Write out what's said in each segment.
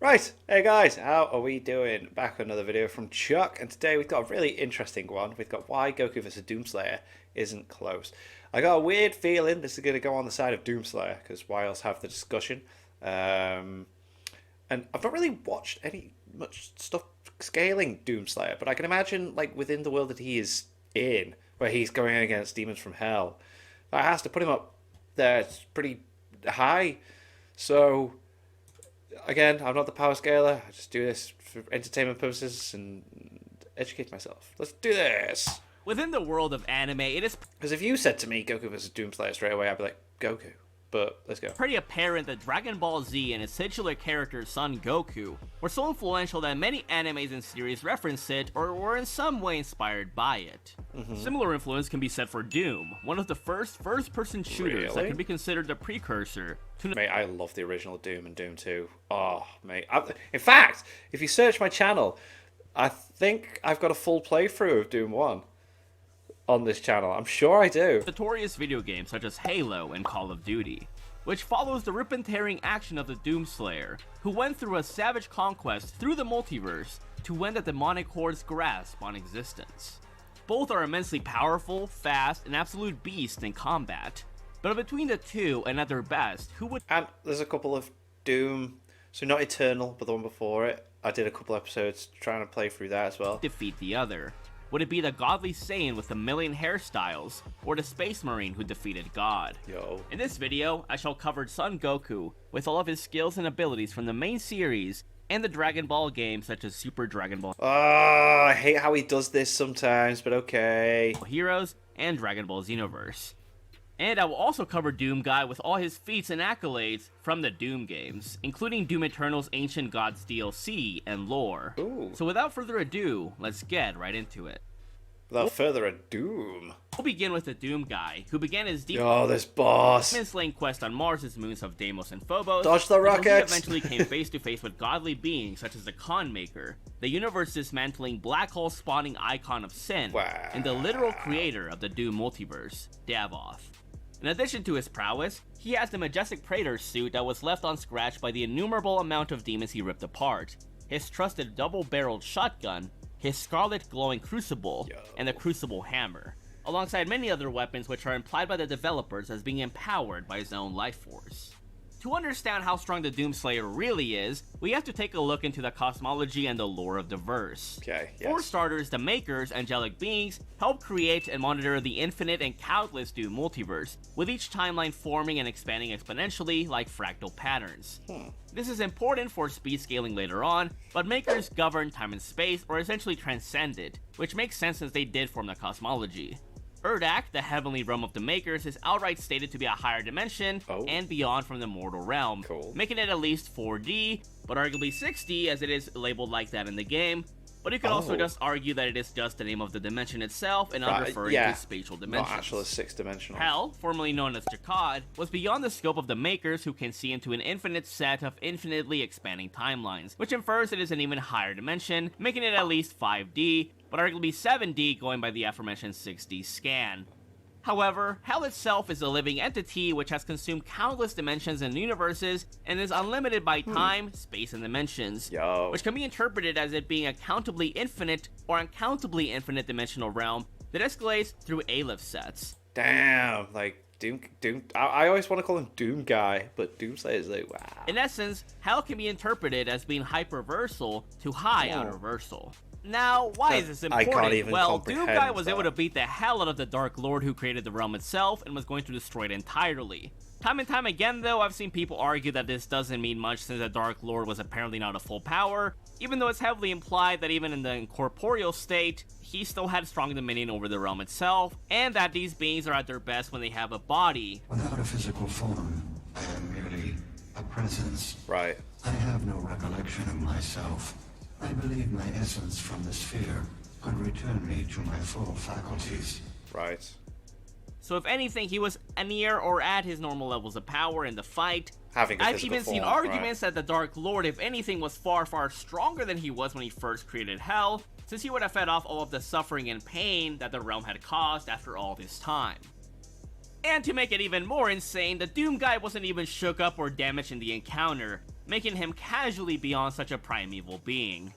Right, hey guys, how are we doing? Back with another video from Chuck, and today we've got a really interesting one. We've got why Goku vs Doomslayer isn't close. I got a weird feeling this is going to go on the side of Doomslayer, because why else have the discussion? And I've not really watched much stuff scaling Doomslayer, but I can imagine, like, within the world that he is in, where he's going against demons from hell, that has to put him up there. It's pretty high. So again, I'm not the power scaler. I just do this for entertainment purposes and educate myself. Let's do this. Within the world of anime, it is Because if you said to me Goku vs Doomslayer straight away, I'd be like, Goku. But let's go. pretty apparent that Dragon Ball Z and its titular character Son Goku were so influential that many animes and series reference it or were in some way inspired by it. Similar influence can be said for Doom, one of the first-person shooters that Really? can be considered a precursor to Mate, I love the original Doom and Doom 2. Oh, mate. In fact, if you search my channel, I think I've got a full playthrough of Doom 1 on this channel. I'm sure I do. notorious video games such as Halo and Call of Duty, which follows the rip-and-tearing action of the Doomslayer, who went through a savage conquest through the multiverse to end the demonic horde's grasp on existence. Both are immensely powerful, fast, and absolute beasts in combat, but between the two and at their best, who would And there's a couple of Doom, so not Eternal, but the one before it. I did a couple episodes trying to play through that as well. defeat the other? Would it be the godly Saiyan with a million hairstyles, or the Space Marine who defeated God? Yo. In this video, I shall cover Son Goku, with all of his skills and abilities from the main series, and the Dragon Ball games such as Super Dragon Ball Oh, I hate how he does this sometimes, but okay. Heroes, and Dragon Ball Xenoverse. And I will also cover Doom Guy with all his feats and accolades from the Doom games, including Doom Eternal's Ancient Gods DLC and lore. Ooh. So without further ado, let's get right into it. Without further ado. We'll begin with the Doom Guy, who began his Yo, this boss. demon-slaying quest on Mars' moons of Deimos and Phobos, Dodge the until he rockets. eventually came face to face with godly beings such as the Khan Maker, the universe-dismantling black hole-spawning icon of sin, Wow. and the literal creator of the Doom multiverse, Davoth. In addition to his prowess, he has the majestic Praetor suit that was left unscratched by the innumerable amount of demons he ripped apart, his trusted double-barreled shotgun, his scarlet glowing crucible, and the crucible hammer, alongside many other weapons which are implied by the developers as being empowered by his own life force. To understand how strong the Doomslayer really is, we have to take a look into the cosmology and the lore of the verse. Okay, For yes. starters, the Makers, angelic beings, help create and monitor the infinite and countless Doom multiverse, with each timeline forming and expanding exponentially like fractal patterns. This is important for speed scaling later on, but Makers govern time and space, or essentially transcend it, which makes sense since they did form the cosmology. Urdak, the heavenly realm of the Makers, is outright stated to be a higher dimension and beyond from the mortal realm, Cool. making it at least 4D, but arguably 6D as it is labeled like that in the game. But you could also just argue that it is just the name of the dimension itself and not Right, referring yeah. to spatial Not dimensions. actually six-dimensional. Hell, formerly known as Jakad, was beyond the scope of the Makers, who can see into an infinite set of infinitely expanding timelines, which infers it is an even higher dimension, making it at least 5D, but arguably 7D going by the aforementioned 6D scan. However, Hell itself is a living entity which has consumed countless dimensions and universes and is unlimited by time, space, and dimensions, Yo. which can be interpreted as it being a countably infinite or uncountably infinite dimensional realm that escalates through Aleph sets. Damn, like Doom. I always want to call him Doom Guy, but Doomslayer is like, wow. In essence, Hell can be interpreted as being hyperversal to high outerversal. Now, why is this I important? can't even Well, Doom comprehend Guy was able that. to beat the hell out of the Dark Lord who created the realm itself and was going to destroy it entirely. Time and time again though, I've seen people argue that this doesn't mean much since the Dark Lord was apparently not a full power, even though it's heavily implied that even in the incorporeal state, he still had strong dominion over the realm itself, and that these beings are at their best when they have a body. Without a physical form, I am merely a presence. Right. I have no recollection of myself. I believe my essence from the sphere could return me to my full faculties. Right. So if anything, he was near or at his normal levels of power in the fight. Having a I've physical even seen form, arguments that the Dark Lord, if anything, was far, far stronger than he was when he first created Hell, since he would have fed off all of the suffering and pain that the realm had caused after all this time. And to make it even more insane, the Doom Guy wasn't even shook up or damaged in the encounter. making him casually beyond such a primeval being.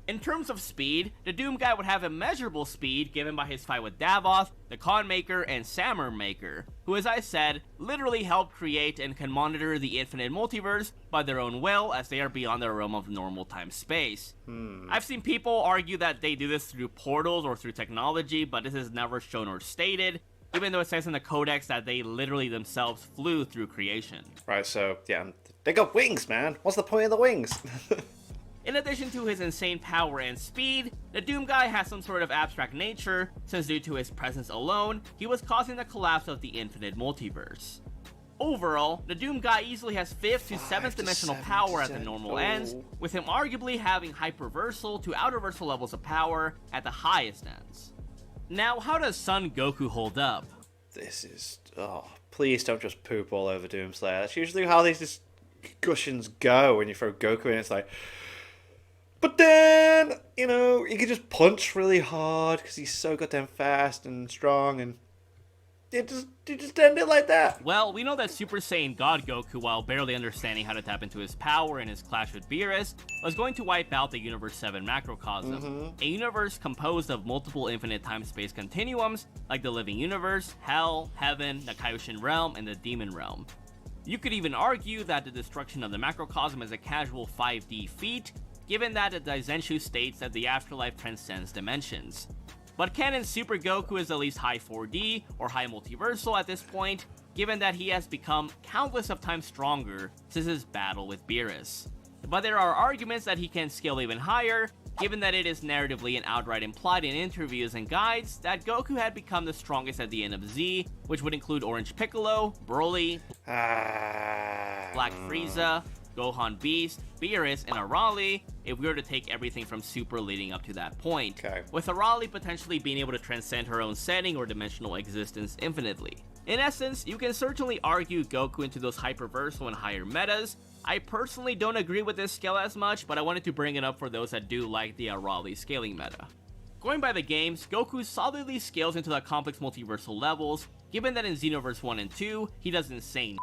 In terms of speed, the Doom Guy would have immeasurable speed given by his fight with Davoth, the Khan Maker, and Samur Maker, who, as I said, literally helped create and can monitor the infinite multiverse by their own will as they are beyond the realm of normal time-space. I've seen people argue that they do this through portals or through technology, but this is never shown or stated, even though it says in the codex that they literally themselves flew through creation. Right, so, yeah, they got wings, man. What's the point of the wings? In addition to his insane power and speed, the Doom Guy has some sort of abstract nature, since due to his presence alone, he was causing the collapse of the infinite multiverse. Overall, the Doom Guy easily has 5th to 7th dimensional power at the normal ends, with him arguably having hyperversal to outerversal levels of power at the highest ends. Now, how does Son Goku hold up? This is... oh, please don't just poop all over Doomslayer. That's usually how these discussions go when you throw Goku in. It's like... but then, you know, he can just punch really hard because he's so goddamn fast and strong, and you just end it like that. Well, we know that Super Saiyan God Goku, while barely understanding how to tap into his power in his clash with Beerus, was going to wipe out the Universe 7 macrocosm, a universe composed of multiple infinite time-space continuums, like the Living Universe, Hell, Heaven, the Kaioshin Realm, and the Demon Realm. You could even argue that the destruction of the macrocosm is a casual 5D feat, given that the Daizenshu states that the afterlife transcends dimensions. But canon Super Goku is at least high 4D, or high multiversal at this point, given that he has become countless of times stronger since his battle with Beerus. But there are arguments that he can scale even higher, given that it is narratively and outright implied in interviews and guides that Goku had become the strongest at the end of Z, which would include Orange Piccolo, Broly, Black Frieza, Gohan Beast, Beerus, and Arale, if we were to take everything from Super leading up to that point, with Arale potentially being able to transcend her own setting or dimensional existence infinitely. In essence, you can certainly argue Goku into those hyperversal and higher metas. I personally don't agree with this scale as much, but I wanted to bring it up for those that do like the Arale scaling meta. Going by the games, Goku solidly scales into the complex multiversal levels, given that in Xenoverse 1 and 2, he does insane.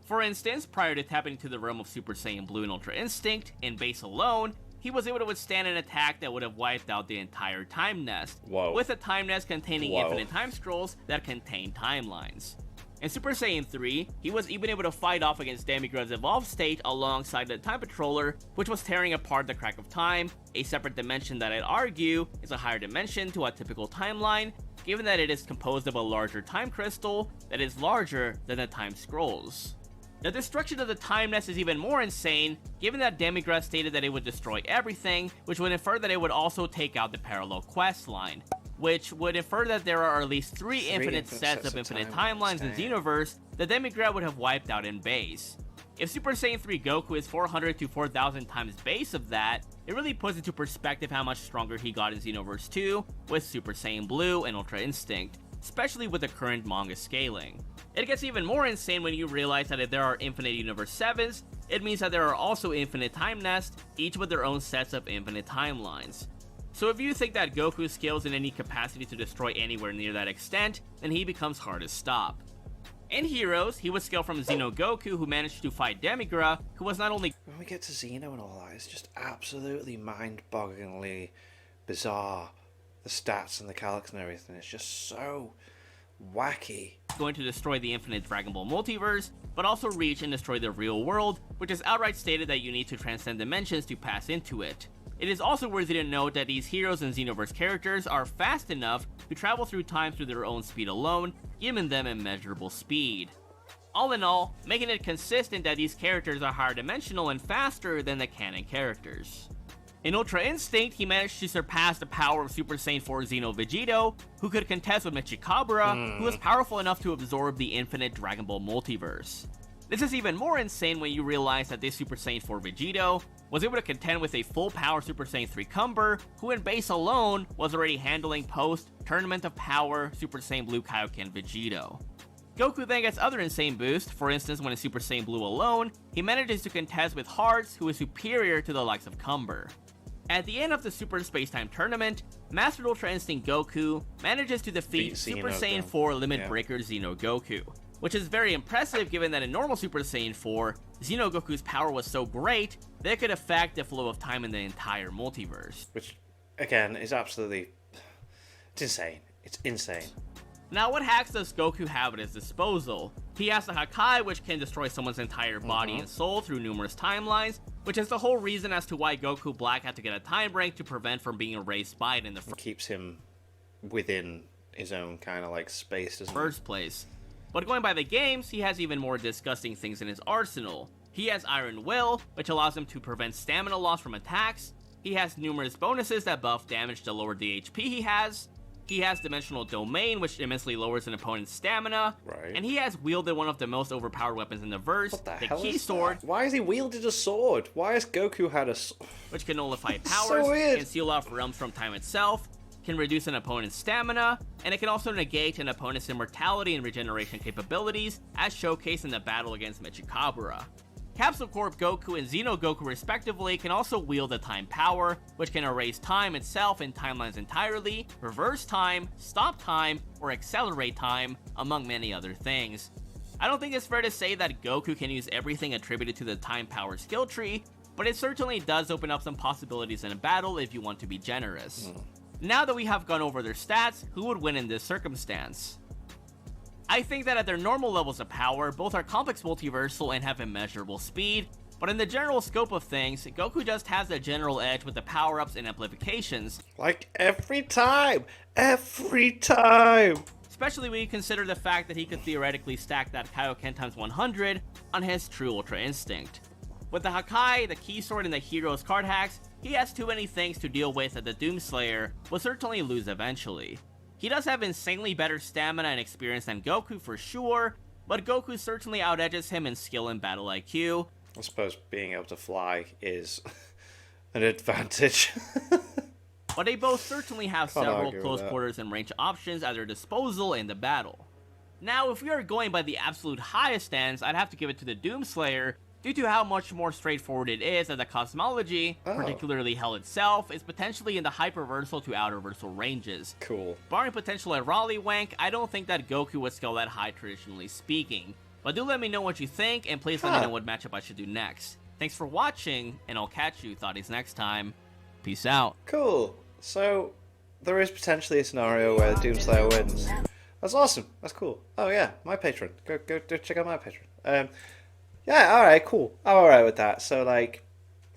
For instance, prior to tapping into the realm of Super Saiyan Blue and Ultra Instinct, in base alone, he was able to withstand an attack that would have wiped out the entire Time Nest, with a Time Nest containing infinite time scrolls that contain timelines. In Super Saiyan 3, he was even able to fight off against Demigrad's evolved state alongside the Time Patroller, which was tearing apart the Crack of Time, a separate dimension that I'd argue is a higher dimension to a typical timeline, given that it is composed of a larger time crystal that is larger than the Time Scrolls. The destruction of the Time Nest is even more insane, given that Demigrad stated that it would destroy everything, which would infer that it would also take out the parallel quest line, which would infer that there are at least three infinite sets of infinite timelines in Xenoverse that Demigrad would have wiped out in base. If Super Saiyan 3 Goku is 400 to 4,000 times base of that, it really puts into perspective how much stronger he got in Xenoverse 2 with Super Saiyan Blue and Ultra Instinct, especially with the current manga scaling. It gets even more insane when you realize that if there are infinite Universe 7s, it means that there are also infinite Time Nests, each with their own sets of infinite timelines. So if you think that Goku scales in any capacity to destroy anywhere near that extent, then he becomes hard to stop. In Heroes, he would scale from Xeno Goku, who managed to fight Demigra, who was not only... When we get to Xeno and all that, it's just absolutely mind-bogglingly bizarre. The stats and the calcs and everything, it's just so wacky. Going to destroy the infinite Dragon Ball multiverse, but also reach and destroy the real world, which is outright stated that you need to transcend dimensions to pass into it. It is also worthy to note that these Heroes and Xenoverse characters are fast enough to travel through time through their own speed alone, giving them immeasurable speed. All in all, making it consistent that these characters are higher dimensional and faster than the canon characters. In Ultra Instinct, he managed to surpass the power of Super Saiyan 4 Xeno Vegito, who could contest with Michikabura, who was powerful enough to absorb the infinite Dragon Ball multiverse. This is even more insane when you realize that this Super Saiyan 4 Vegito was able to contend with a full power Super Saiyan 3 Cumber, who in base alone was already handling post Tournament of Power Super Saiyan Blue Kaioken Vegito. Goku then gets other insane boosts. For instance, when in Super Saiyan Blue alone, he manages to contest with Hearts, who is superior to the likes of Cumber. At the end of the Super Spacetime Tournament, Master Ultra Instinct Goku manages to defeat Super Saiyan 4 Limit Breaker Xeno Goku, which is very impressive given that in normal Super Saiyan 4, Xenogoku's power was so great that it could affect the flow of time in the entire multiverse. Which, again, is absolutely... It's insane. It's insane. Now, what hacks does Goku have at his disposal? He has the Hakai, which can destroy someone's entire body and soul through numerous timelines, which is the whole reason as to why Goku Black had to get a time break to prevent from being erased by it in the Keeps him within his own kind of like space, doesn't first place. But going by the games, he has even more disgusting things in his arsenal. He has Iron Will, which allows him to prevent stamina loss from attacks. He has numerous bonuses that buff damage the lower the HP he has. He has Dimensional Domain, which immensely lowers an opponent's stamina. Right. And he has wielded one of the most overpowered weapons in the verse, What the the hell Key is Sword, that? Why has he wielded a sword? Why has Goku had a which can nullify So powers, weird. can seal off realms from time itself, can reduce an opponent's stamina, and it can also negate an opponent's immortality and regeneration capabilities, as showcased in the battle against Michikabura. Capsule Corp Goku and Xenogoku respectively can also wield the Time Power, which can erase time itself and timelines entirely, reverse time, stop time, or accelerate time, among many other things. I don't think it's fair to say that Goku can use everything attributed to the Time Power skill tree, but it certainly does open up some possibilities in a battle if you want to be generous. Now that we have gone over their stats, who would win in this circumstance? I think that at their normal levels of power, both are complex multiversal and have immeasurable speed, but in the general scope of things, Goku just has the general edge with the power-ups and amplifications. Like every time! Every time! Especially when you consider the fact that he could theoretically stack that Kaioken times 100 on his true Ultra Instinct. With the Hakai, the Key Sword, and the Hero's card hacks, he has too many things to deal with that the Doomslayer will certainly lose eventually. He does have insanely better stamina and experience than Goku for sure, but Goku certainly outedges him in skill and battle IQ. I suppose being able to fly is an advantage. But they both certainly have Can't several argue with close that. quarters and range options at their disposal in the battle. Now, if we are going by the absolute highest stands, I'd have to give it to the Doomslayer, due to how much more straightforward it is, that the cosmology, particularly Hell itself, is potentially in the hyperversal to outerversal ranges. Cool. Barring potential at Raleigh wank, I don't think that Goku would scale that high traditionally speaking. But do let me know what you think, and please let me know what matchup I should do next. Thanks for watching, and I'll catch you thoughties next time. Peace out. Cool. So, there is potentially a scenario where the Doomslayer wins. That's awesome. That's cool. Oh yeah, my patron. Go check out my patron. Yeah, alright, cool. I'm alright with that. So, like,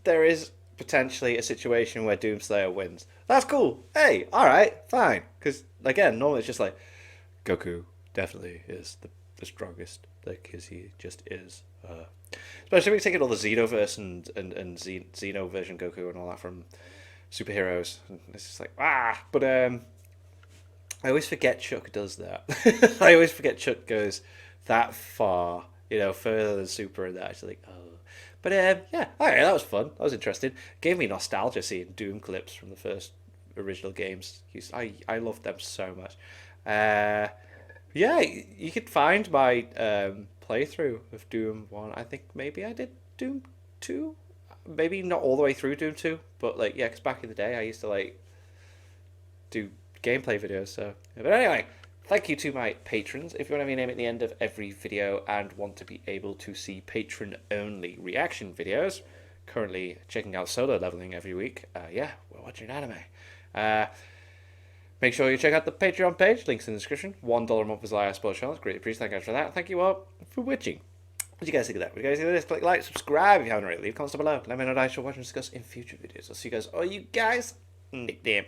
there is potentially a situation where Doomslayer wins. That's cool. Hey, alright, fine. Because, again, normally it's just like, Goku definitely is the strongest. Like, because he just is. Especially when you take all the Xenoverse and Xeno version Goku and all that from superheroes. And it's just like, But, I always forget Chuck does that. I always forget Chuck goes that far. You know, further than Super and that. It's like, oh. But, yeah, alright, that was fun. That was interesting. Gave me nostalgia seeing Doom clips from the first original games. I loved them so much. Yeah, you could find my playthrough of Doom 1. I think maybe I did Doom 2. Maybe not all the way through Doom 2. But, like, yeah, because back in the day, I used to, like, do gameplay videos. So, but anyway... Thank you to my patrons. If you want to be named at the end of every video and want to be able to see patron-only reaction videos, currently checking out solo leveling every week, yeah, we're watching anime. Make sure you check out the Patreon page, links in the description. $1 a month is live sports channels. Great appreciate you guys for that. Thank you all for watching. What do you guys think of that? What do you guys think of this? Click like, subscribe if you haven't already. Leave comments down below. Let me know what I should watch and discuss in future videos. I'll see you guys. Oh, you guys. Nickname.